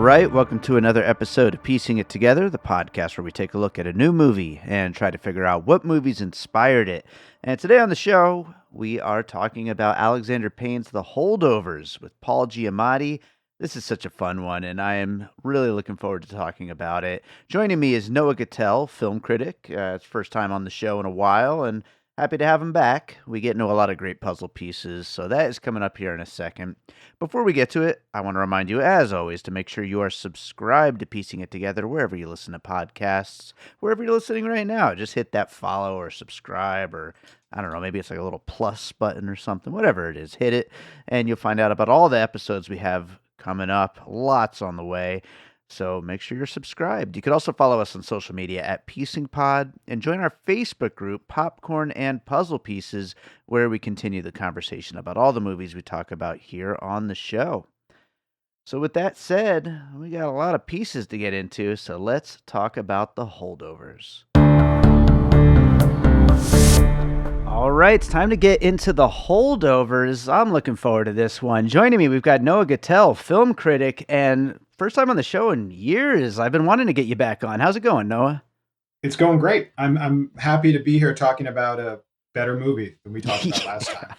right, welcome to another episode of Piecing It Together, the podcast where we take a look at a new movie and try to figure out what movies inspired it. And today on the show, we are talking about Alexander Payne's The Holdovers with Paul Giamatti. This is such a fun one, and I am really looking forward to talking about it. Joining me is Noah Gittell, film critic. It's first time on the show in a while, and happy to have him back. We get into a lot of great puzzle pieces, so that is coming up here in a second. Before we get to it, I want to remind you, as always, to make sure you are subscribed to Piecing It Together wherever you listen to podcasts. Wherever you're listening right now, just hit that follow or subscribe, or I don't know, maybe it's like a little plus button or something. Whatever it is, hit it, and you'll find out about all the episodes we have coming up. Lots on the way. So make sure you're subscribed. You could also follow us on social media at PiecingPod and join our Facebook group, Popcorn and Puzzle Pieces, where we continue the conversation about all the movies we talk about here on the show. So with that said, we got a lot of pieces to get into, so let's talk about The Holdovers. All right, it's time to get into The Holdovers. I'm looking forward to this one. Joining me, we've got Noah Gittell, film critic, and first time on the show in years. I've been wanting to get you back on. How's it going, Noah? It's going great. I'm happy to be here talking about a better movie than we talked about last time.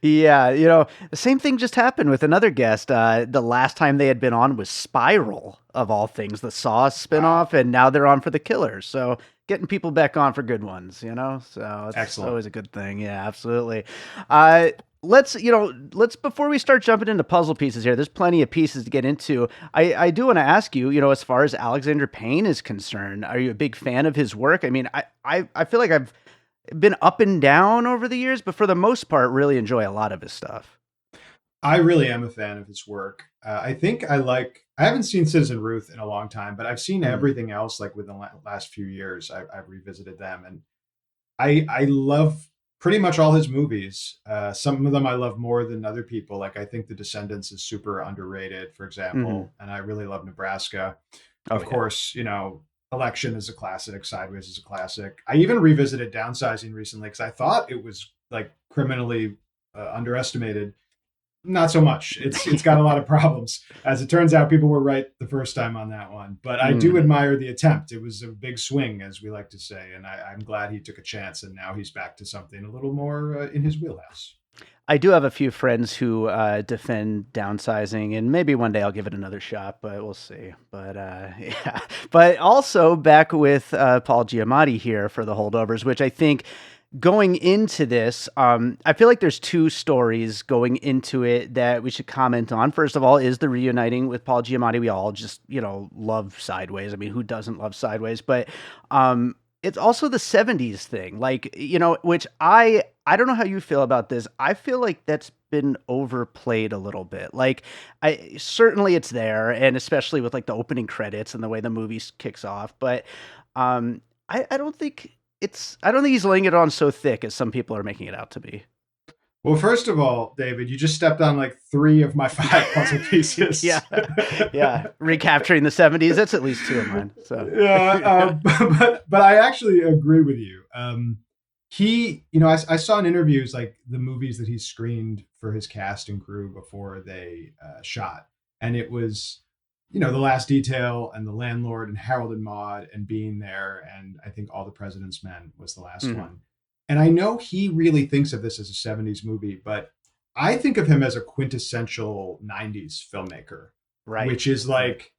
Yeah, the same thing just happened with another guest. The last time they had been on was Spiral, of all things, the Saw spinoff, and now they're on for The Killer. So getting people back on for good ones, so it's Excellent. Always a good thing. Yeah, absolutely. Let's before we start jumping into puzzle pieces here, there's plenty of pieces to get into. I do want to ask you, as far as Alexander Payne is concerned, are you a big fan of his work? I mean, I feel like I've been up and down over the years, but for the most part, really enjoy a lot of his stuff. I really am a fan of his work. I haven't seen Citizen Ruth in a long time, but I've seen everything else like within the last few years. I've revisited them, and I love pretty much all his movies. Some of them I love more than other people. Like I think The Descendants is super underrated, for example, and I really love Nebraska. Of course, Election is a classic. Sideways is a classic. I even revisited Downsizing recently because I thought it was like criminally underestimated. Not so much. It's got a lot of problems. As it turns out, people were right the first time on that one. But I do admire the attempt. It was a big swing, as we like to say, and I'm glad he took a chance. And now he's back to something a little more in his wheelhouse. I do have a few friends who defend Downsizing, and maybe one day I'll give it another shot, but we'll see. But yeah, but also back with Paul Giamatti here for The Holdovers, which I think going into this, I feel like there's two stories going into it that we should comment on. First of all, is the reuniting with Paul Giamatti. We all just, love Sideways. I mean, who doesn't love Sideways? But it's also the 70s thing, like, which I don't know how you feel about this. I feel like that's been overplayed a little bit. Like, certainly it's there, and especially with like the opening credits and the way the movie kicks off. But I don't think he's laying it on so thick as some people are making it out to be. Well, first of all, David, you just stepped on like 3 of my 5 puzzle pieces. Yeah. Recapturing the 70s. That's at least 2 of mine. So yeah, but I actually agree with you. I saw in interviews like the movies that he screened for his cast and crew before they shot, and it was, The Last Detail and The Landlord and Harold and Maude and Being There, and I think All the President's Men was the last one. And I know he really thinks of this as a 70s movie, but I think of him as a quintessential 90s filmmaker, right? Which is like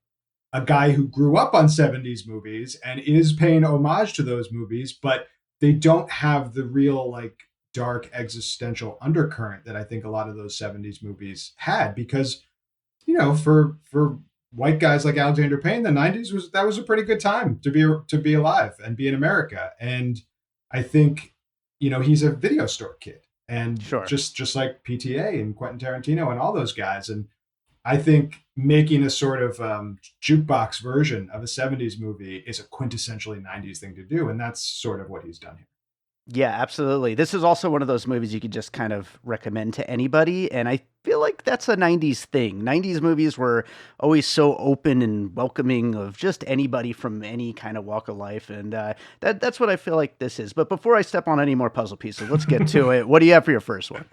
a guy who grew up on 70s movies and is paying homage to those movies, but they don't have the real like dark existential undercurrent that I think a lot of those 70s movies had, because, for white guys like Alexander Payne, the 90s was a pretty good time to be alive and be in America. And I think, he's a video store kid, and sure, just like PTA and Quentin Tarantino and all those guys. And I think making a sort of jukebox version of a 70s movie is a quintessentially 90s thing to do. And that's sort of what he's done here. Yeah, absolutely. This is also one of those movies you could just kind of recommend to anybody. And I feel like that's a 90s thing. 90s movies were always so open and welcoming of just anybody from any kind of walk of life. And that's what I feel like this is. But before I step on any more puzzle pieces, let's get to it. What do you have for your first one?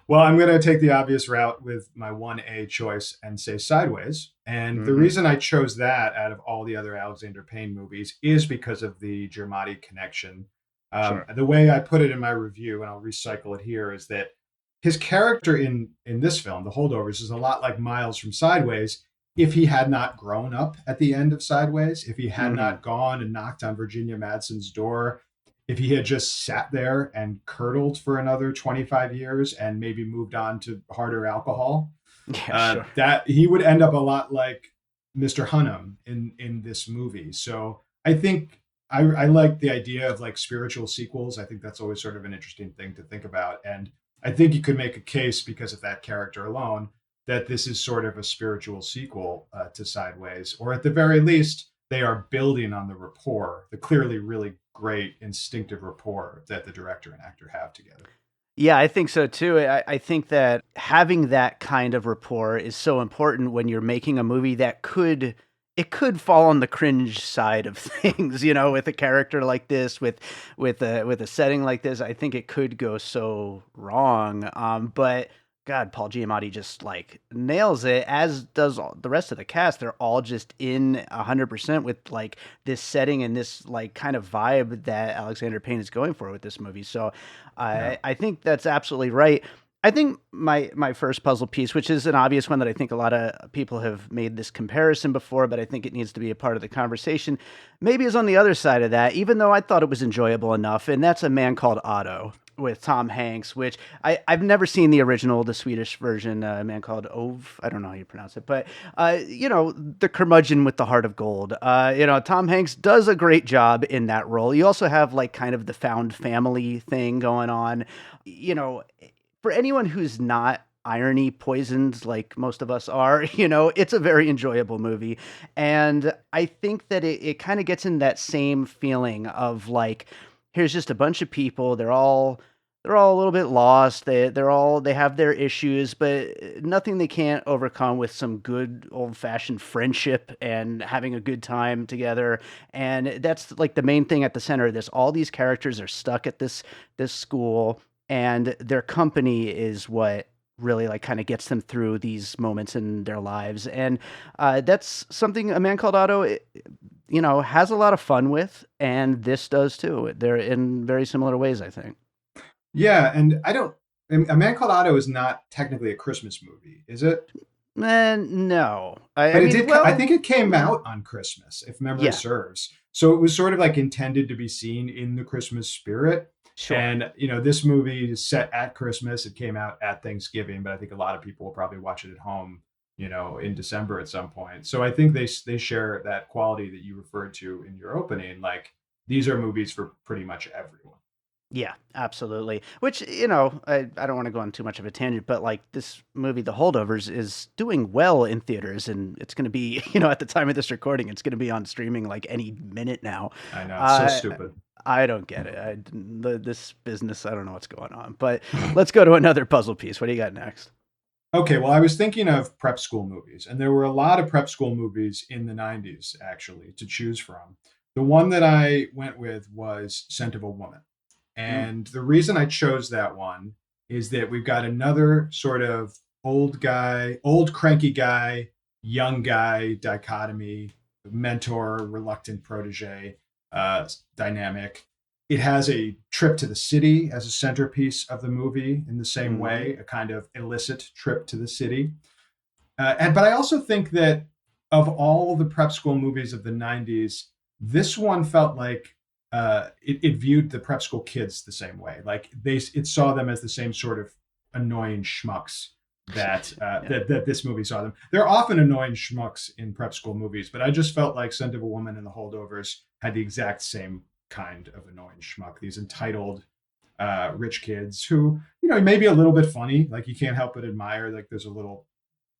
Well, I'm going to take the obvious route with my 1A choice and say Sideways. And the Hmm. reason I chose that out of all the other Alexander Payne movies is because of the Giamatti connection. Sure. The way I put it in my review, and I'll recycle it here, is that his character in this film, The Holdovers, is a lot like Miles from Sideways if he had not grown up at the end of Sideways, if he had Hmm. not gone and knocked on Virginia Madsen's door, if he had just sat there and curdled for another 25 years and maybe moved on to harder alcohol, Yeah, sure. that he would end up a lot like Mr. Hunnam in this movie. So I think I like the idea of like spiritual sequels. I think that's always sort of an interesting thing to think about. And I think you could make a case because of that character alone that this is sort of a spiritual sequel to Sideways, or at the very least, they are building on the rapport, the clearly really great instinctive rapport that the director and actor have together. Yeah, I think so too. I think that having that kind of rapport is so important when you're making a movie that could fall on the cringe side of things, with a character like this, with a setting like this. I think it could go so wrong. But God, Paul Giamatti just like nails it, as does the rest of the cast. They're all just in 100% with like this setting and this like kind of vibe that Alexander Payne is going for with this movie. So Yeah. I think that's absolutely right. I think my first puzzle piece, which is an obvious one that I think a lot of people have made this comparison before, but I think it needs to be a part of the conversation, maybe is on the other side of that, even though I thought it was enjoyable enough, and that's A Man Called Otto with Tom Hanks, which I've never seen the original, the Swedish version, A Man Called Ove. I don't know how you pronounce it, but the curmudgeon with the heart of gold. Tom Hanks does a great job in that role. You also have like kind of the found family thing going on. You know, for anyone who's not irony poisoned like most of us are, it's a very enjoyable movie. And I think that it kind of gets in that same feeling of like, here's just a bunch of people. They're all a little bit lost. They have their issues, but nothing they can't overcome with some good old fashioned friendship and having a good time together. And that's like the main thing at the center of this. All these characters are stuck at this school, and their company is what really like kind of gets them through these moments in their lives. And that's something A Man Called Otto, has a lot of fun with, and this does too. They're in very similar ways, I think. Yeah, and I don't. A Man Called Otto is not technically a Christmas movie, is it? No, I But it mean, did. I well, think it came yeah, out on Christmas, if memory yeah, serves. So it was sort of like intended to be seen in the Christmas spirit. sure. And this movie is set at Christmas. It came out at Thanksgiving, but I think a lot of people will probably watch it at home, in December at some point. So I think they share that quality that you referred to in your opening. Like these are movies for pretty much everyone. Yeah, absolutely. Which, I don't want to go on too much of a tangent, but like this movie, The Holdovers, is doing well in theaters, and it's going to be, at the time of this recording, it's going to be on streaming like any minute now. I know it's so Uh, stupid. I don't get it. This business, I don't know what's going on. But let's go to another puzzle piece. What do you got next? Okay, well, I was thinking of prep school movies, and there were a lot of prep school movies in the 90s, actually, to choose from. The one that I went with was Scent of a Woman. Mm, And the reason I chose that one is that we've got another sort of old guy, old cranky guy, young guy dichotomy, mentor, reluctant protege dynamic. It has a trip to the city as a centerpiece of the movie in the same mm-hmm. way, a kind of illicit trip to the city. But I also think that of all the prep school movies of the 90s, this one felt like it viewed the prep school kids the same way. Like it saw them as the same sort of annoying schmucks Yeah. that this movie saw them. They're often annoying schmucks in prep school movies, but I just felt like Scent of a Woman and The Holdovers had the exact same kind of annoying schmuck. These entitled rich kids who may be a little bit funny. Like you can't help but admire. Like there's a little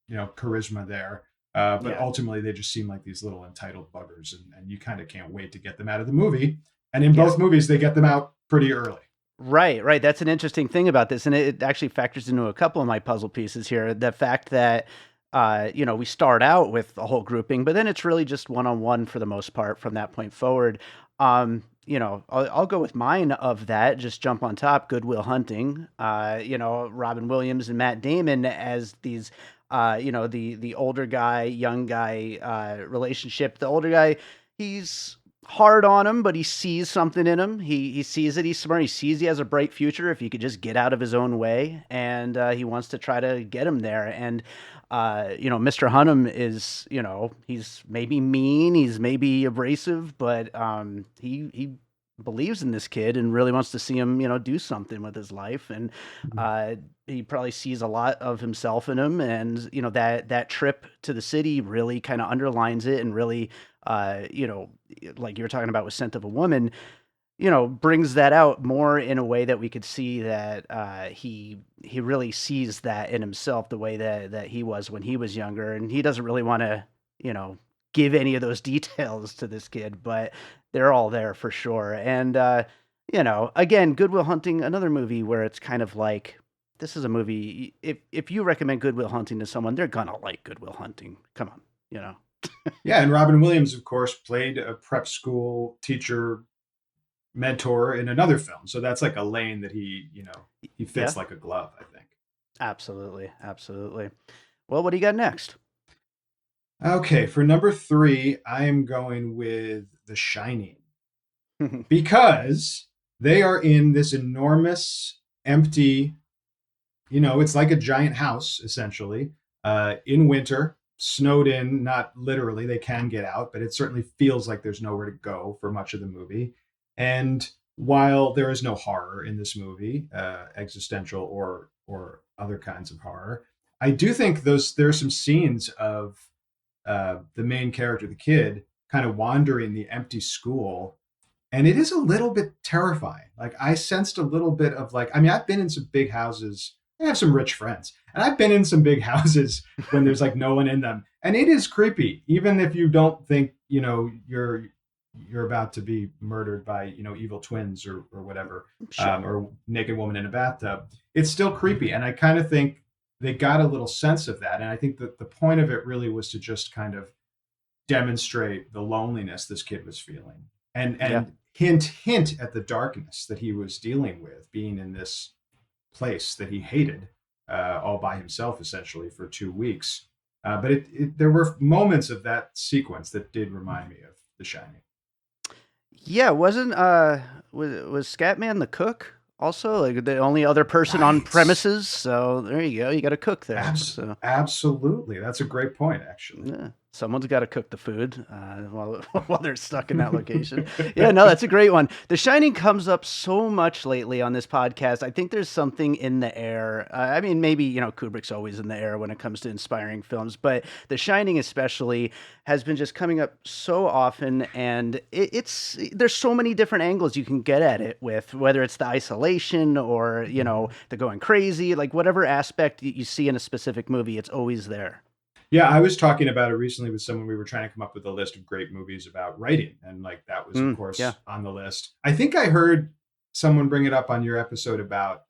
charisma there. But Yeah. ultimately, they just seem like these little entitled buggers, and you kind of can't wait to get them out of the movie. And in Yeah. both movies, they get them out pretty early. Right, right. That's an interesting thing about this, and it actually factors into a couple of my puzzle pieces here. The fact that we start out with a whole grouping, but then it's really just one on one for the most part from that point forward. I'll go with mine of that. Just jump on top. Good Will Hunting. Robin Williams and Matt Damon as these. The older guy, young guy relationship. The older guy, he's hard on him, but he sees something in him. He sees it. He's smart. He sees he has a bright future if he could just get out of his own way, and he wants to try to get him there. And Mr. Hunnam is, he's maybe mean, he's maybe abrasive, but he believes in this kid and really wants to see him, do something with his life. And he probably sees a lot of himself in him, and that trip to the city really kind of underlines it, and really, like you were talking about with Scent of a Woman, brings that out more in a way that we could see that he really sees that in himself, the way that he was when he was younger, and he doesn't really want to, give any of those details to this kid, but they're all there for sure. And again, Good Will Hunting, another movie where it's kind of like, this is a movie. If you recommend Good Will Hunting to someone, they're gonna like Good Will Hunting. Come on. Yeah, and Robin Williams, of course, played a prep school teacher mentor in another film. So that's like a lane that he fits Yeah, like a glove, I think. absolutely, absolutely. Well, what do you got next? Okay, for number 3, I am going with The Shining because they are in this enormous, empty, it's like a giant house essentially, in winter, snowed in, not literally, they can get out, but it certainly feels like there's nowhere to go for much of the movie. And while there is no horror in this movie, existential or other kinds of horror, I do think there are some scenes of the main character, the kid, kind of wandering the empty school, and it is a little bit terrifying. Like, I sensed a little bit of, like, I mean, I've been in some big houses. I have some rich friends, and I've been in some big houses when there's like no one in them, and it is creepy. Even if you don't think you're about to be murdered by evil twins or whatever, Sure. or naked woman in a bathtub, it's still creepy. And I kind of think they got a little sense of that, and I think that the point of it really was to just kind of demonstrate the loneliness this kid was feeling, and Yeah. hint at the darkness that he was dealing with, being in this place that he hated, all by himself essentially for 2 weeks. But there were moments of that sequence that did remind me of The Shining. Yeah, wasn't was Scatman the cook also, like, the only other person on Right. premises? So there you go. You got a cook there. So Absolutely. That's a great point, actually. yeah, someone's got to cook the food while while they're stuck in that location. Yeah, no, that's a great one. The Shining comes up so much lately on this podcast. I think there's something in the air. I mean, maybe Kubrick's always in the air when it comes to inspiring films, but The Shining especially has been just coming up so often, and it's there's so many different angles you can get at it with, whether it's the isolation or the going crazy, like whatever aspect you see in a specific movie, it's always there. Yeah, I was talking about it recently with someone. We were trying to come up with a list of great movies about writing, and like that was, of Yeah. course, on the list. I think I heard someone bring it up on your episode about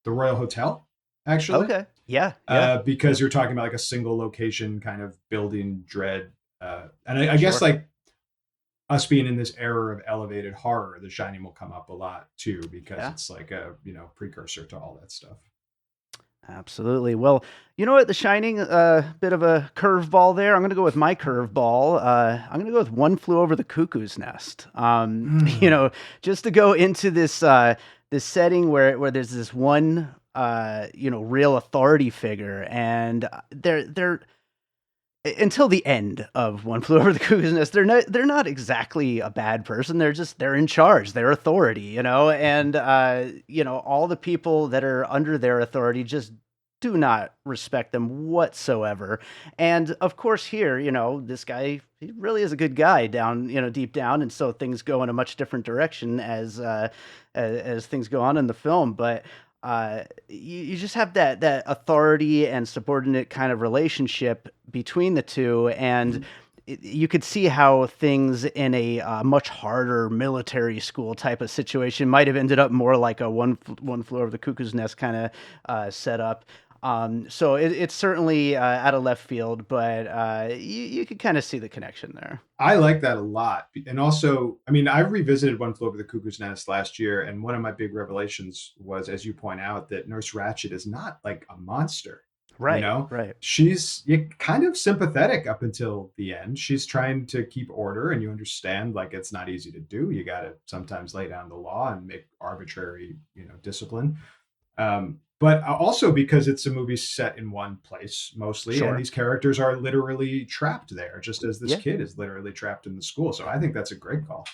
the Royal Hotel, actually, Okay. Yeah. Yeah. because you're talking about like a single location kind of building dread, and I guess Sure. like us being in this era of elevated horror, The Shining will come up a lot too, because Yeah. it's like a precursor to all that stuff. Absolutely. Well, you know what? The Shining, bit of a curveball there. I'm going to go with my curveball. I'm going to go with One Flew Over the Cuckoo's Nest. Mm. Just to go into this setting where there's this one, real authority figure, and they're until the end of One Flew Over the Cuckoo's Nest, they're not exactly a bad person. They're in charge. They're authority, and all the people that are under their authority just do not respect them whatsoever. And of course, here, this guy, he really is a good guy down, deep down, and so things go in a much different direction as things go on in the film. But you just have that authority and subordinate kind of relationship between the two, and you could see how things in a much harder military school type of situation might have ended up more like a one flew over the cuckoo's nest kind of setup. So it's certainly out of left field, but you could kind of see the connection there. I like that a lot. And also, I mean, I revisited One Flew Over the Cuckoo's Nest last year, and one of my big revelations was, as you point out, that Nurse Ratched is not like a monster. You Right, know, right. she's kind of sympathetic up until the end. She's trying to keep order, and you understand like it's not easy to do. You got to sometimes lay down the law and make arbitrary, discipline. But also because it's a movie set in one place mostly, and Sure. these characters are literally trapped there, just as this Yeah. kid is literally trapped in the school. So I think that's a great call.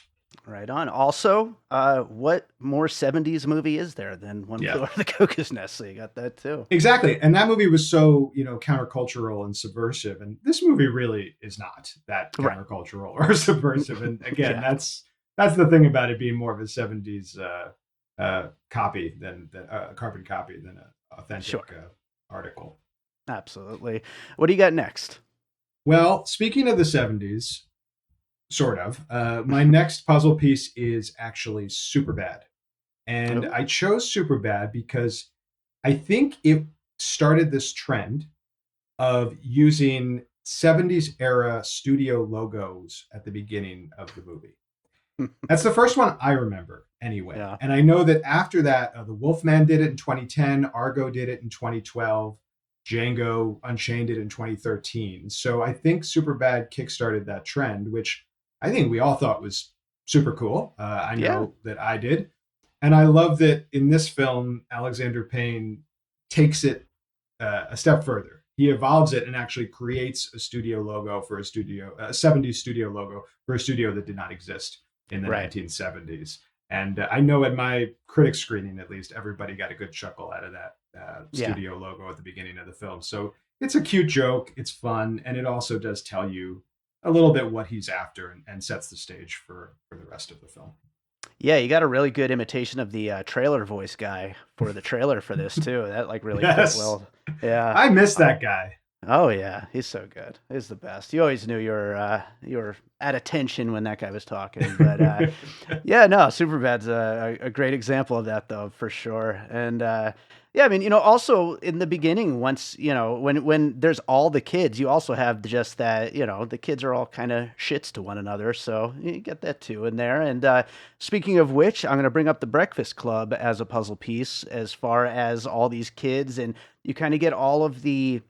Right on. Also, what more 70s movie is there than One Yeah, Flew Over the Cuckoo's Nest? So you got that too. exactly. And that movie was so, countercultural and subversive. And this movie really is not that Right. countercultural or subversive. And again, Yeah. that's the thing about it being more of a 70s copy than a carbon copy than an authentic Sure. article. Absolutely. What do you got next? Well, speaking of the 70s, sort of, my next puzzle piece is actually Superbad. And Oh. I chose Superbad because I think it started this trend of using 70s era studio logos at the beginning of the movie. That's the first one I remember anyway. Yeah. And I know that after that, The Wolfman did it in 2010, Argo did it in 2012, Django Unchained did it in 2013. So I think Superbad kickstarted that trend, which I think we all thought was super cool. I Yeah. know that I did. And I love that in this film, Alexander Payne takes it a step further. He evolves it and actually creates a studio logo for a 70s studio logo for a studio that did not exist in the Right. 1970s. And I know at my critic screening, at least, everybody got a good chuckle out of that Yeah. studio logo at the beginning of the film. So it's a cute joke, it's fun, and it also does tell you a little bit what he's after and sets the stage for the rest of the film. Yeah, you got a really good imitation of the trailer voice guy for the trailer for this too. That like really fit Yes, well. Yeah. I miss that guy. Oh yeah, he's so good. He's the best. You always knew you were at attention when that guy was talking. But yeah, no, Superbad's a great example of that though, for sure. And yeah, I mean, also in the beginning, once when there's all the kids, you also have just that, the kids are all kind of shits to one another, so you get that too in there. And speaking of which, I'm going to bring up the Breakfast Club as a puzzle piece, as far as all these kids, and you kind of get all of the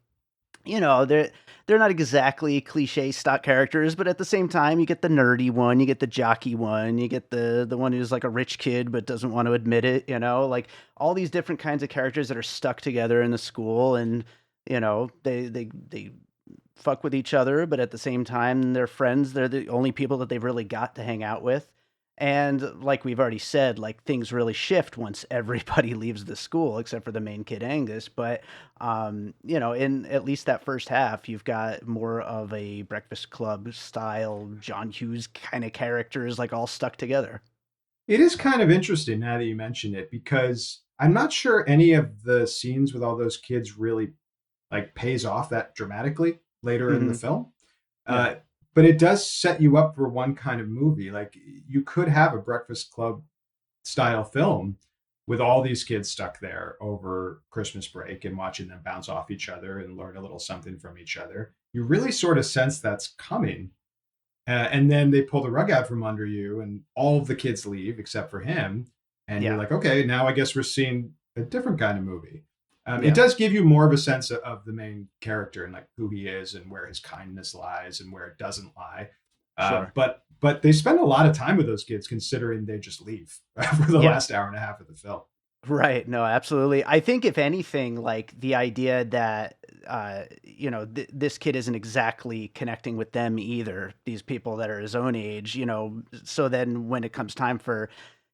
they're not exactly cliche stock characters, but at the same time, you get the nerdy one, you get the jockey one, you get the one who's like a rich kid but doesn't want to admit it. Like all these different kinds of characters that are stuck together in the school, and they fuck with each other, but at the same time, they're friends. They're the only people that they've really got to hang out with. And like we've already said, like things really shift once everybody leaves the school except for the main kid Angus. But in at least that first half, you've got more of a Breakfast Club style John Hughes kind of characters, like all stuck together. It is kind of interesting now that you mention it because I'm not sure any of the scenes with all those kids really like pays off that dramatically later in the Hmm. film. Yeah, Uh, but it does set you up for one kind of movie. Like you could have a Breakfast Club style film with all these kids stuck there over Christmas break and watching them bounce off each other and learn a little something from each other. You really sort of sense that's coming. And then they pull the rug out from under you, and all of the kids leave except for him. And you're yeah, like, okay, now I guess we're seeing a different kind of movie. It yeah. does give you more of a sense of the main character and like who he is and where his kindness lies and where it doesn't lie. Sure. But they spend a lot of time with those kids considering they just leave for the Yeah. last hour and a half of the film. Right. No, absolutely. I think if anything, like the idea that this kid isn't exactly connecting with them either, these people that are his own age, so then when it comes time for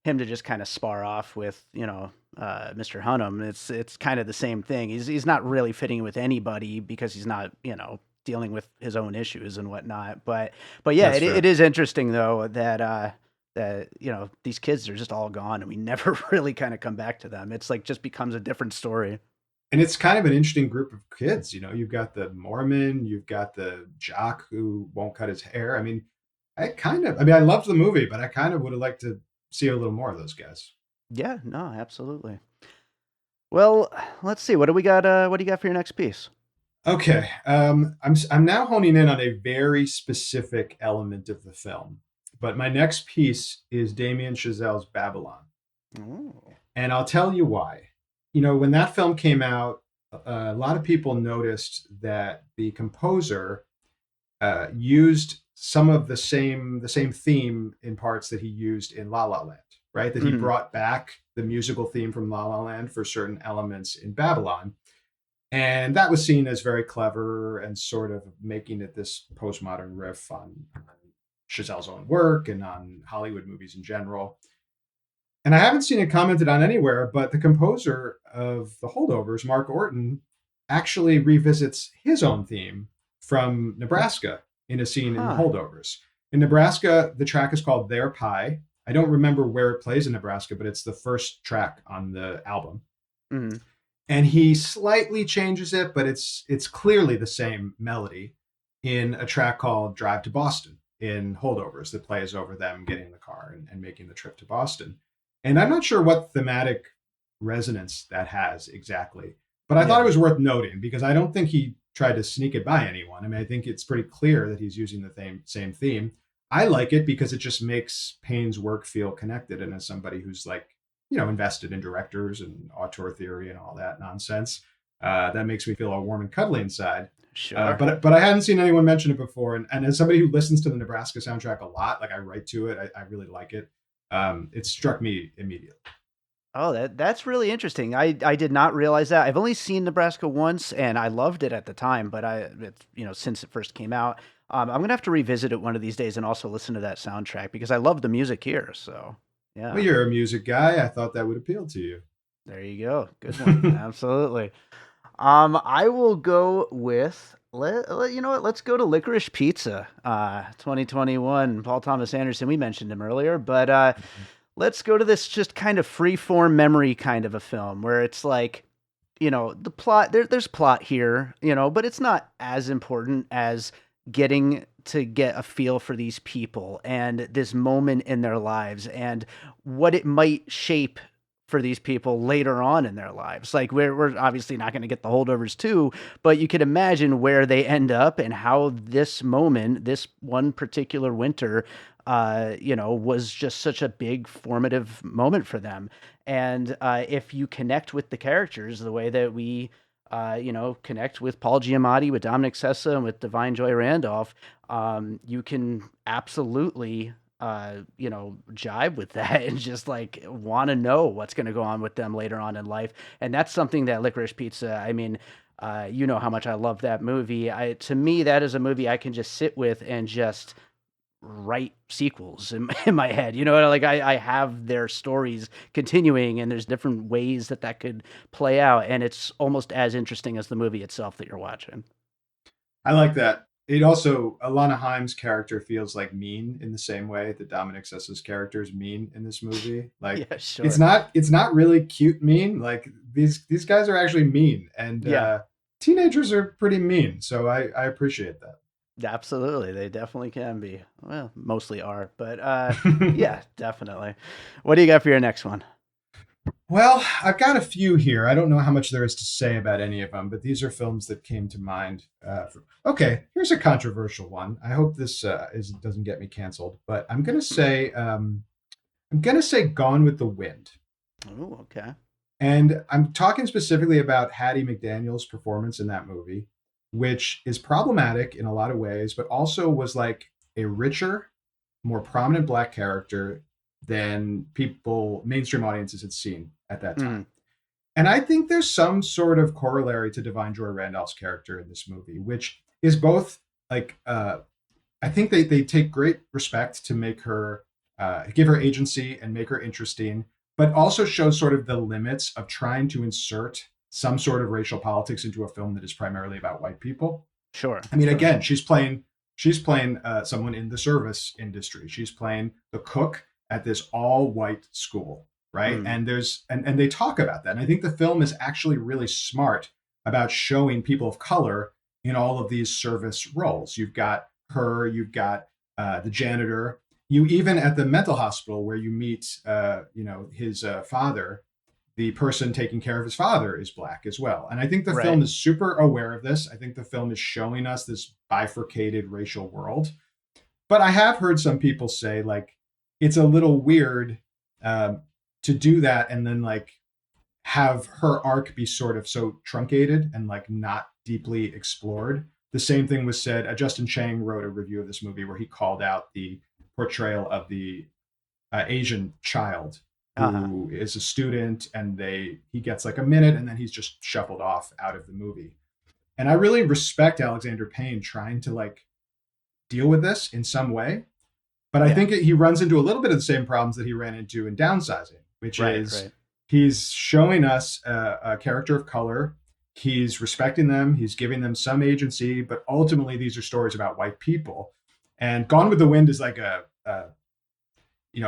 him to just kind of spar off with, Mr. Hunnam, it's kind of the same thing. He's not really fitting with anybody because he's not, dealing with his own issues and whatnot. But yeah, That's it fair. is interesting though that these kids are just all gone and we never really kind of come back to them. It's like just becomes a different story. And it's kind of an interesting group of kids. You've got the Mormon, you've got the jock who won't cut his hair. I loved the movie, but I kind of would have liked to see a little more of those guys. Yeah, no, absolutely. Well, let's see. What do we got? What do you got for your next piece? Okay, I'm now honing in on a very specific element of the film, but my next piece is Damien Chazelle's Babylon, Oh. and I'll tell you why. You know, when that film came out, a lot of people noticed that the composer used some of the same theme in parts that he used in La La Land, right? That he Mhm. brought back the musical theme from La La Land for certain elements in Babylon. And that was seen as very clever and sort of making it this postmodern riff on Chazelle's own work and on Hollywood movies in general. And I haven't seen it commented on anywhere, but the composer of The Holdovers, Mark Orton, actually revisits his own theme from Nebraska in a scene in The Huh. Holdovers. In Nebraska, the track is called Their Pie. I don't remember where it plays in Nebraska, but it's the first track on the album. Mhm. And he slightly changes it, but it's clearly the same melody in a track called Drive to Boston in Holdovers that plays over them getting in the car and making the trip to Boston. And I'm not sure what thematic resonance that has exactly, but I thought it Yeah. was worth noting because I don't think he tried to sneak it by anyone. I mean, I think it's pretty clear that he's using the same theme. I like it because it just makes Payne's work feel connected. And as somebody who's like, invested in directors and auteur theory and all that nonsense, that makes me feel all warm and cuddly inside. Sure. But I hadn't seen anyone mention it before, and as somebody who listens to the Nebraska soundtrack a lot, like I write to it, I really like it. It struck me immediately. Oh, that's really interesting. I did not realize that. I've only seen Nebraska once, and I loved it at the time. But since it first came out, I'm gonna have to revisit it one of these days and also listen to that soundtrack because I love the music here. So, Well, yeah, you're a music guy. I thought that would appeal to you. there you go. Good one. Absolutely. I will go with you know what? Let's go to Licorice Pizza. 2021. Paul Thomas Anderson. We mentioned him earlier, but let's go to this just kind of free form memory kind of a film where it's like, the plot. There's plot here, but it's not as important as getting to get a feel for these people and this moment in their lives and what it might shape for these people later on in their lives. Like we're obviously not going to get the holdovers too, but you could imagine where they end up and how this moment, this one particular winter, was just such a big formative moment for them. And if you connect with the characters the way that we, connect with Paul Giamatti, with Domnic Sessa, and with Divine Joy Randolph, you can absolutely jive with that and just like want to know what's going to go on with them later on in life. And that's something that Licorice Pizza, I mean, you know how much I love that movie. To me, that is a movie I can just sit with and just write sequels in my head. Like I have their stories continuing and there's different ways that could play out. And it's almost as interesting as the movie itself that you're watching. I like that. It also Alana Haim's character feels like mean in the same way that Dominic Sessa's character is mean in this movie. Like Yeah, it's sure. not it's not really cute mean. Like these guys are actually mean, and Yeah. teenagers are pretty mean. So I appreciate Absolutely, they definitely can be. Well, mostly are, but that. yeah, definitely. What do you got for your next one? Well, I've got a few here. I don't know how much there is to say about any of them, but these are films that came to mind. Okay, here's a controversial one. I hope this doesn't get me canceled, but I'm gonna say Gone with the Wind, Oh, okay. and I'm talking specifically about Hattie McDaniel's performance in that movie, which is problematic in a lot of ways, but also was like a richer, more prominent black character than mainstream audiences had seen at that time. Mm, And I think there's some sort of corollary to Divine Joy Randolph's character in this movie, which is both like I think they take great respect to make her give her agency and make her interesting, but also show sort of the limits of trying to insert some sort of racial politics into a film that is primarily about white people. sure, I mean, sure. again, she's playing someone in the service industry. She's playing the cook at this all white school, right? Mm, And and they talk about that. And I think the film is actually really smart about showing people of color in all of these service roles. You've got her, you've got the janitor. You even at the mental hospital where you meet, his father. the person taking care of his father is black as well. And I think the Right. film is super aware of this. I think the film is showing us this bifurcated racial world. But I have heard some people say like it's a little weird to do that and then like have her arc be sort of so truncated and like not deeply explored. The same thing was said. Justin Chang wrote a review of this movie where he called out the portrayal of the Asian child Uh-huh. who is a student, and he gets like a minute and then he's just shuffled off out of the movie. And I really respect Alexander Payne trying to like deal with this in some way, but I Yeah. think he runs into a little bit of the same problems that he ran into in Downsizing, which Right, is right. he's showing us a character of color. He's respecting them. He's giving them some agency, but ultimately these are stories about white people. And Gone with the Wind is like a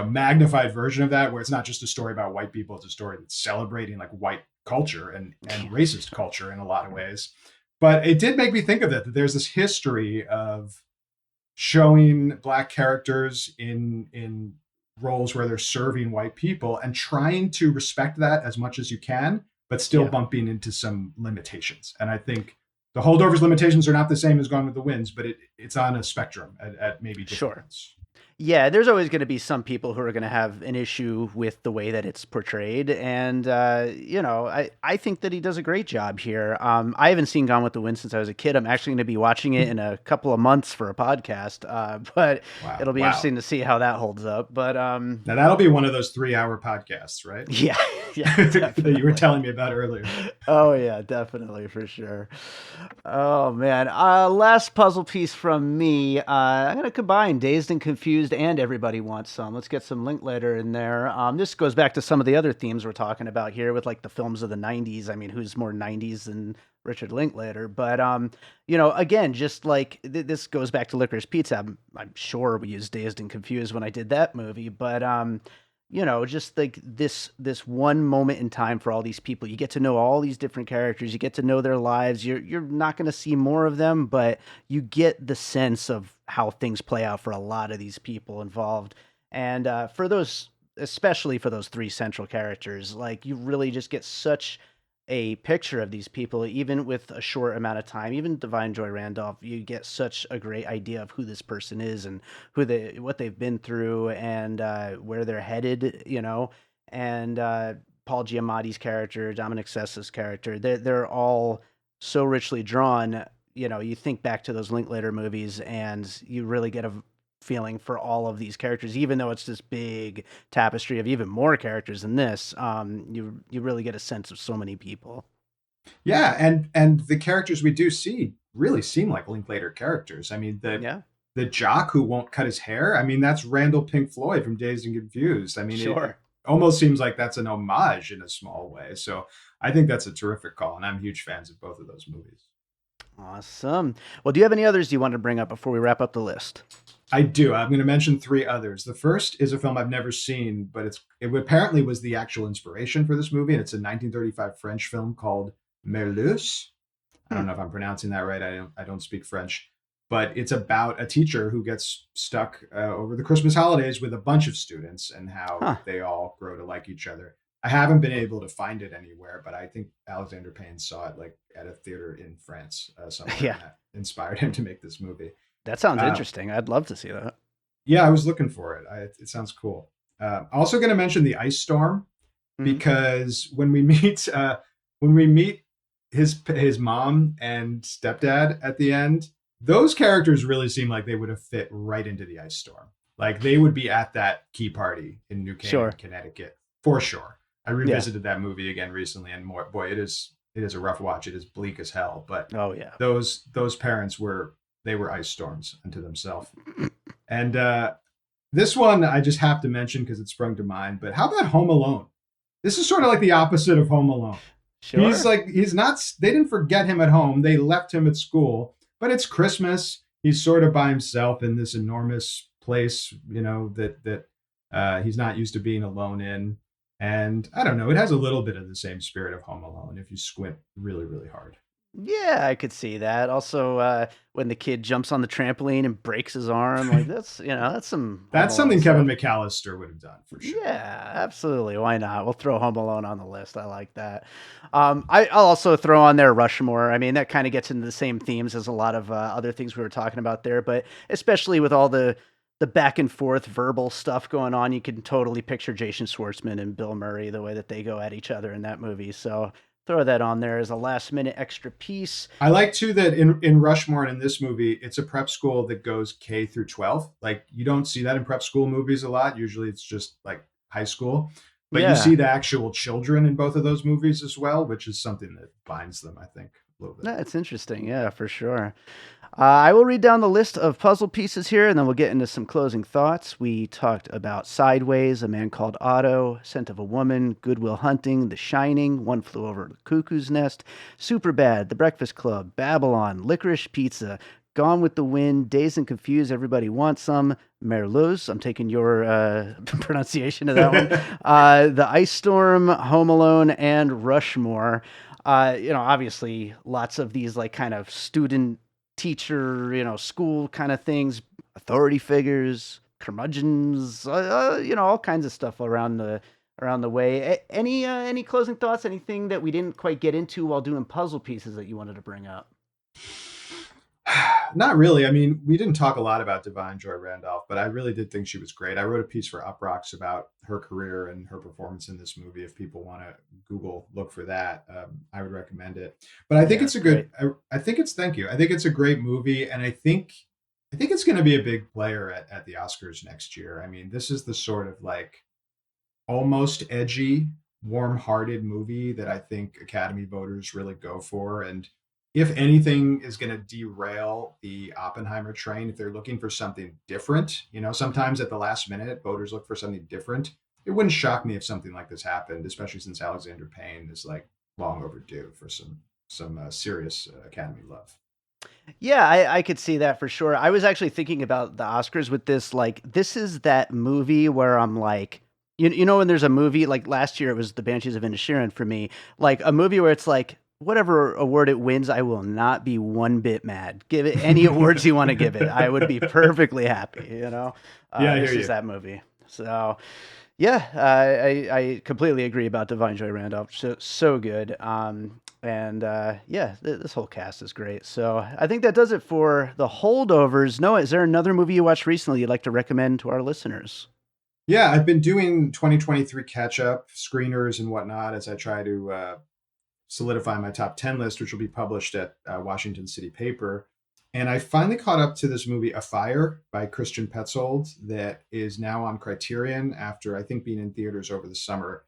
magnified version of that, where it's not just a story about white people; it's a story that's celebrating like white culture and racist culture in a lot of ways. But it did make me think of that there's this history of showing black characters in roles where they're serving white people and trying to respect that as much as you can, but still Yeah. bumping into some limitations. And I think the Holdovers limitations are not the same as Gone with the Winds, but it's on a spectrum at maybe different Sure. ones. Yeah, there's always going to be some people who are going to have an issue with the way that it's portrayed, and I think that he does a great job here. I haven't seen Gone with the Wind since I was a kid. I'm actually going to be watching it in a couple of months for a podcast, but Wow. it'll be Wow. interesting to see how that holds up. But Now that'll be one of those 3-hour podcasts, right? yeah, yeah, That you were definitely. telling me about earlier. Oh yeah, definitely for sure. Oh man, last puzzle piece from me. I'm gonna combine Dazed and Confused and Everybody Wants Some. Let's get some Linklater in there. This goes back to some of the other themes we're talking about here with like the films of the '90s. I mean, who's more '90s than Richard Linklater? But again, just like this goes back to Licorice Pizza. I'm sure we used Dazed and Confused when I did that movie, but just like this one moment in time for all these people. You get to know all these different characters. You get to know their lives. You're not going to see more of them, but you get the sense of how things play out for a lot of these people involved. And for those, especially for those three central characters, like you really just get such a picture of these people, even with a short amount of time. Even Divine Joy Randolph, you get such a great idea of who this person is and what they've been through and where they're headed. And Paul Giamatti's character, Dominic Sessa's character, they're all so richly drawn. You think back to those Linklater movies, and you really get a feeling for all of these characters, even though it's this big tapestry of even more characters than this. You really get a sense of so many people. Yeah, and the characters we do see really seem like Linklater characters. I mean, Yeah, the jock who won't cut his hair. I mean, that's Randall Pink Floyd from Dazed and Confused. I mean, it sure. almost seems like that's an homage in a small way. So I think that's a terrific call, and I'm huge fans of both of those movies. Awesome. Well, do you have any others you want to bring up before we wrap up the list? I do. I'm going to mention three others. The first is a film I've never seen, but it apparently was the actual inspiration for this movie, and it's a 1935 French film called Merleuse. I Hmm. don't know if I'm pronouncing that right. I don't speak French, but it's about a teacher who gets stuck over the Christmas holidays with a bunch of students and how Huh. they all grow to like each other. I haven't been able to find it anywhere, but I think Alexander Payne saw it like at a theater in France somewhere, Yeah, and that inspired him to make this movie. that sounds Uh, interesting. I'd love to see that. yeah, I was looking for it. It sounds cool. Also, going to mention the ice storm Hmm. because when we meet his mom and stepdad at the end, those characters really seem like they would have fit right into the ice storm. Like they would be at that key party in New Canaan, Sure. Connecticut, for sure. I Yeah. revisited that movie again recently, and more, boy, it is a rough watch. It is bleak as hell. But Oh yeah. those parents were ice storms unto themselves. And this one I just have to mention because it sprung to mind. But how about Home Alone? This is sort of like the opposite of Home Alone. Sure. He's not. They didn't forget him at home. They left him at school. But it's Christmas. He's sort of by himself in this enormous place. That he's not used to being alone in. And I don't know. It has a little bit of the same spirit of Home Alone if you squint really, really hard. Yeah, I could see that. Also, when the kid jumps on the trampoline and breaks his arm, like that's some Home That's Alone something Kevin stuff. McAllister would have done for sure. Yeah, absolutely. Why not? We'll throw Home Alone on the list. I like that. I'll also throw on there Rushmore. I mean, that kind of gets into the same themes as a lot of other things we were talking about there, but especially with all the back and forth verbal stuff going on, you can totally picture Jason Schwartzman and Bill Murray the way that they go at each other in that movie. So throw that on there as a last minute extra piece. I like too that in Rushmore and in this movie, it's a prep school that goes K through 12. Like you don't see that in prep school movies a lot. Usually it's just like high school. But you see Yeah, the actual children in both of those movies as well, which is something that binds them, I think, a little bit. that's interesting. Yeah, for sure. I will read down the list of puzzle pieces here, and then we'll get into some closing thoughts. We talked about Sideways, A Man Called Otto, Scent of a Woman, Goodwill Hunting, The Shining, One Flew Over the Cuckoo's Nest, Superbad, The Breakfast Club, Babylon, Licorice Pizza, Gone with the Wind, Dazed and Confused, Everybody Wants Some, Merluz, I'm taking your pronunciation of that one, The Ice Storm, Home Alone, and Rushmore. Obviously, lots of these like kind of student teacher, school kind of things, authority figures, curmudgeons, all kinds of stuff around the way. Any closing thoughts? Anything that we didn't quite get into while doing puzzle pieces that you wanted to bring up? Not really. I mean, we didn't talk a lot about Divine Joy Randolph, but I really did think she was great. I wrote a piece for Uprocks about her career and her performance in this movie. If people want to Google look for that, I would recommend it. But I think Yeah, it's it's a great. good. I think it's thank you. I think it's a great movie, and I think it's going to be a big player at the Oscars next year. I mean, this is the sort of like almost edgy, warm-hearted movie that I think Academy voters really go for. And if anything is going to derail the Oppenheimer train, if they're looking for something different, sometimes at the last minute, voters look for something different. It wouldn't shock me if something like this happened, especially since Alexander Payne is like long overdue for some serious Academy love. Yeah, I could see that for sure. I was actually thinking about the Oscars with this. Like, this is that movie where I'm like, when there's a movie like last year, it was The Banshees of Inisherin for me. Like a movie where it's like, whatever award it wins, I will not be one bit mad. Give it any awards you want to give it. I would be perfectly happy. Yeah, I hear This is you. that movie. So, yeah, I completely agree about Divine Joy Randolph. So good. And yeah, this whole cast is great. So I think that does it for the Holdovers. Noah, is there another movie you watched recently you'd like to recommend to our listeners? Yeah, I've been doing 2023 catch up screeners and whatnot as I try to solidify my top 10 list, which will be published at Washington City Paper. And I finally caught up to this movie, A Fire by Christian Petzold, that is now on Criterion after I think being in theaters over the summer.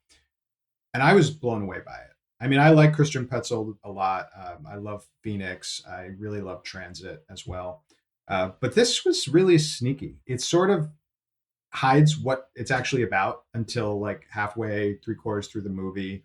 And I was blown away by it. I mean, I like Christian Petzold a lot. I love Phoenix. I really love Transit as well. But this was really sneaky. It sort of hides what it's actually about until like halfway, three quarters through the movie.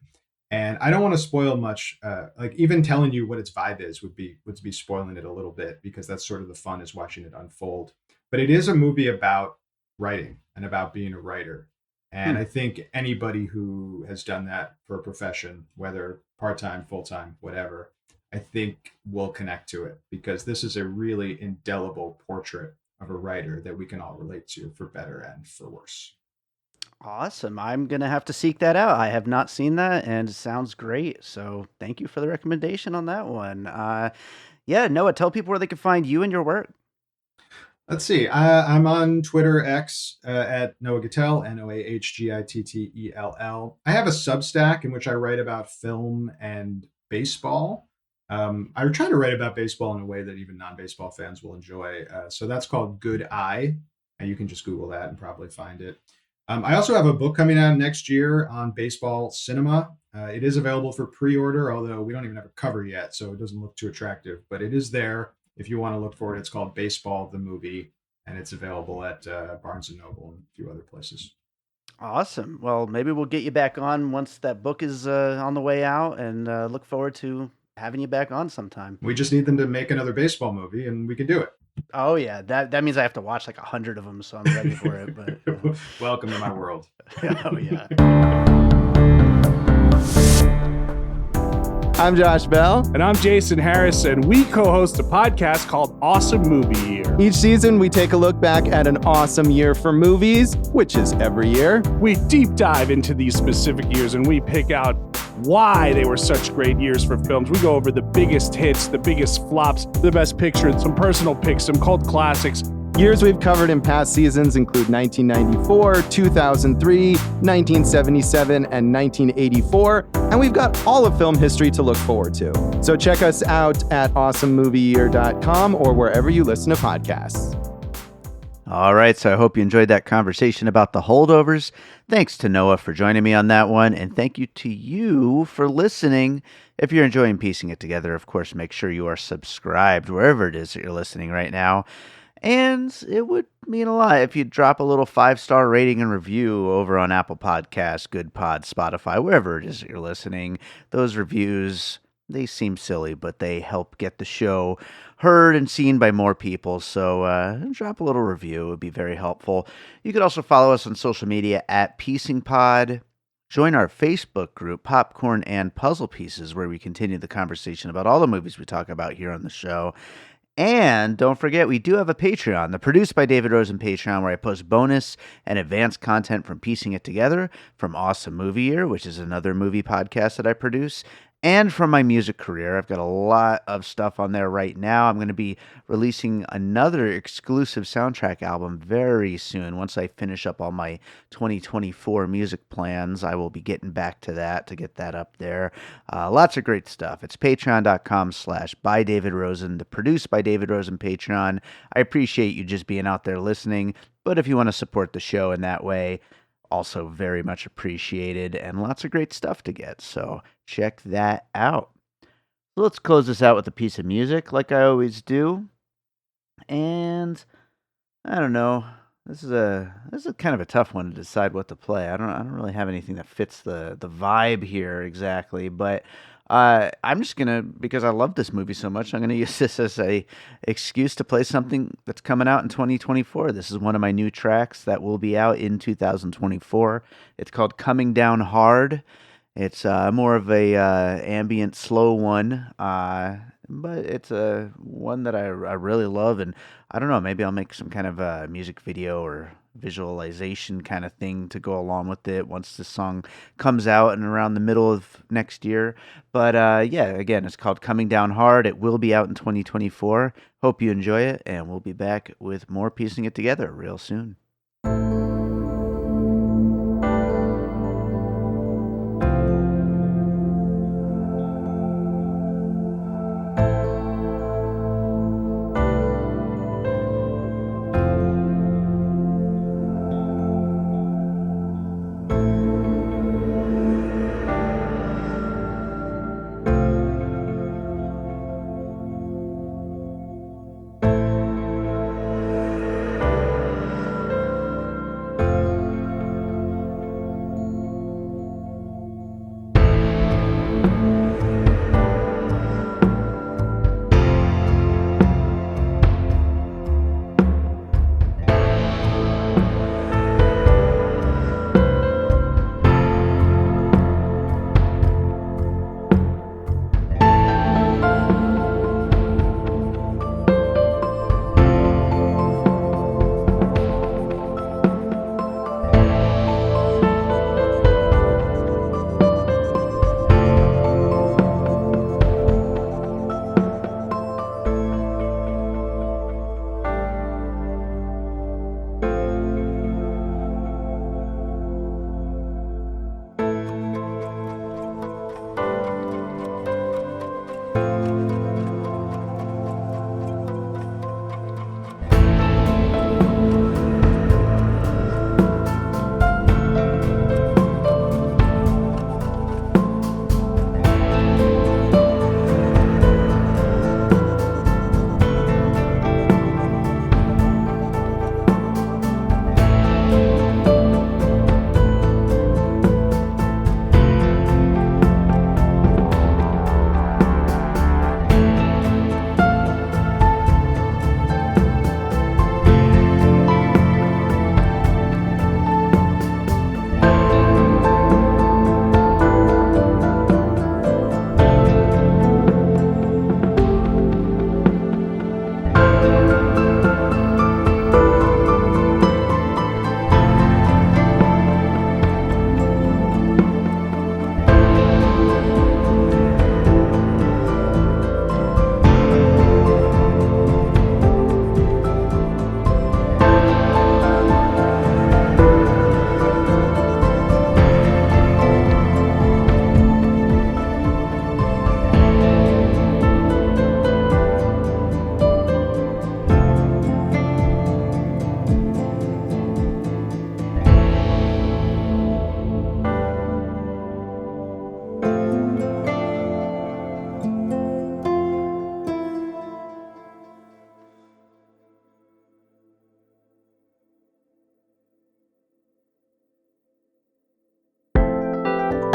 And I don't want to spoil much. Like even telling you what its vibe is would be spoiling it a little bit because that's sort of the fun is watching it unfold. But it is a movie about writing and about being a writer. Hmm. And I think anybody who has done that for a profession, whether part time, full time, whatever, I think will connect to it because this is a really indelible portrait of a writer that we can all relate to for better and for worse. Awesome. I'm gonna have to seek that out. I have not seen that, and it sounds great. So thank you for the recommendation on that one. Yeah, Noah, tell people where they can find you and your work. Let's see. I'm on Twitter X at Noah Gittell, Noahgittell. I have a Substack in which I write about film and baseball. I try to write about baseball in a way that even non-baseball fans will enjoy. So that's called Good Eye, and you can just Google that and probably find it. I also have a book coming out next year on baseball cinema. It is available for pre-order, although we don't even have a cover yet, so it doesn't look too attractive. But it is there if you want to look for it. It's called Baseball the Movie, and it's available at Barnes and Noble and a few other places. Awesome. Well, maybe we'll get you back on once that book is on the way out, and look forward to having you back on sometime. We just need them to make another baseball movie, and we can do Oh yeah, that means I have to watch like 100 of them, so I'm ready for it. But it. Welcome to my world. oh yeah. I'm Josh Bell. And I'm Jason Harris, and we co-host a podcast called Awesome Movie Year. Each season, we take a look back at an awesome year for movies, which is every year. We deep dive into these specific years, and we pick out why they were such great years for films. We go over the biggest hits, the biggest flops, the best picture, some personal picks, some cult classics. Years we've covered in past seasons include 1994, 2003, 1977, and 1984, and we've got all of film history to look forward to. So check us out at awesomemovieyear.com or wherever you listen to podcasts. All right, so I hope you enjoyed that conversation about the Holdovers. Thanks to Noah for joining me on that one, and thank you to you for listening. If you're enjoying piecing it together, of course, make sure you are subscribed wherever it is that you're listening right now. And it would mean a lot if you'd drop a little 5-star rating and review over on Apple Podcasts, Good Pod, Spotify, wherever it is that you're listening. Those reviews, they seem silly, but they help get the show heard and seen by more people. So drop a little review. It would be very helpful. You could also follow us on social media at Piecing Pod. Join our Facebook group, Popcorn and Puzzle Pieces, where we continue the conversation about all the movies we talk about here on the show. And don't forget, we do have a Patreon, the Produced by David Rosen Patreon, where I post bonus and advanced content from Piecing It Together, from Awesome Movie Year, which is another movie podcast that I produce, and from my music career. I've got a lot of stuff on there right now. I'm going to be releasing another exclusive soundtrack album very soon. Once I finish up all my 2024 music plans, I will be getting back to that to get that up there. Lots of great stuff. It's patreon.com/by David Rosen, the Produced by David Rosen Patreon. I appreciate you just being out there listening, but if you want to support the show in that way, also very much appreciated, and lots of great stuff to get, so check that out. So let's close this out with a piece of music like I always do. And I don't know, this is a kind of a tough one to decide what to play. I don't really have anything that fits the vibe here exactly, but I'm just gonna, because I love this movie so much, I'm gonna use this as a excuse to play something that's coming out in 2024. This is one of my new tracks that will be out in 2024. It's called Coming Down Hard. It's more of a ambient, slow one, but it's a one that I really love, and I don't know, maybe I'll make some kind of a music video or visualization kind of thing to go along with it once this song comes out and around the middle of next year. But yeah, again, it's called Coming Down Hard. It will be out in 2024. Hope you enjoy it, and we'll be back with more Piecing It Together real soon.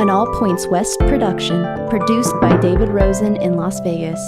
an All Points West production, produced by David Rosen in Las Vegas.